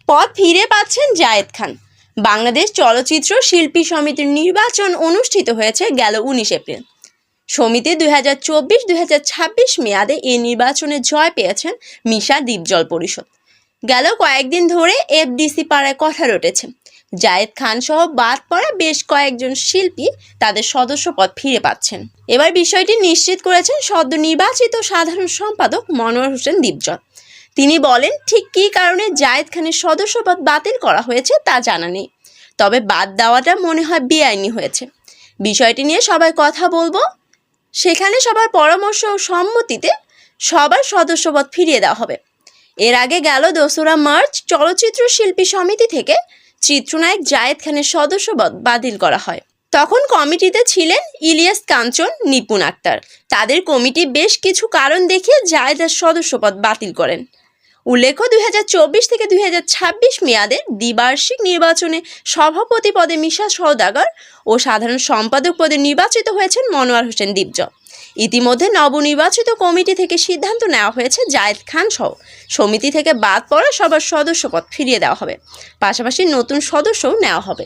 পদ ফিরে পাচ্ছেন জায়েদ খান। বাংলাদেশ চলচ্চিত্র শিল্পী সমিতির নির্বাচন অনুষ্ঠিত হয়েছে গেল 19 এপ্রিল। সমিতি 2024-2026 মেয়াদে এই নির্বাচনে জয় পেয়েছেন মিশা দ্বীপজল পরিষদ। গেল কয়েকদিন ধরে এফডিসি পাড়ায় কথা রটেছে, জায়েদ খান সহ বাদ পড়া বেশ কয়েকজন শিল্পী তাদের সদস্যপদ ফিরে পাচ্ছেন। এবার বিষয়টি নিশ্চিত করেছেন সদ্য নির্বাচিত সাধারণ সম্পাদক মনোয়ার হোসেন দ্বীপজল। তিনি বলেন, ঠিক কী কারণে জায়েদ খানের সদস্যপদ বাতিল করা হয়েছে তা জানা নেই, তবে বাদ দেওয়াটা মনে হয় বেআইনি হয়েছে। বিষয়টি নিয়ে সবাই কথা বলবো, সেখানে সবার পরামর্শ ও সম্মতিতে সবার সদস্যপদ ফিরিয়ে দেওয়া হবে। এর আগে গেল 2রা মার্চ চলচ্চিত্র শিল্পী সমিতি থেকে চিত্রনায়ক জায়েদ খানের সদস্যপদ বাতিল করা হয়। তখন কমিটিতে ছিলেন ইলিয়াস কাঞ্চন, নিপুণ আক্তার। তাদের কমিটি বেশ কিছু কারণ দেখিয়ে জায়েদের সদস্যপদ বাতিল করেন। উল্লেখ্য, 2024-2026 মেয়াদের দ্বিবার্ষিক নির্বাচনে সভাপতি পদে মিশা সওদাগর ও সাধারণ সম্পাদক পদে নির্বাচিত হয়েছেন মনোয়ার হোসেন দ্বীপজল। ইতিমধ্যে নবনির্বাচিত কমিটি থেকে সিদ্ধান্ত নেওয়া হয়েছে জায়েদ খান সহ সমিতি থেকে বাদ পড়া সবার সদস্যপদ ফিরিয়ে দেওয়া হবে, পাশাপাশি নতুন সদস্যও নেওয়া হবে।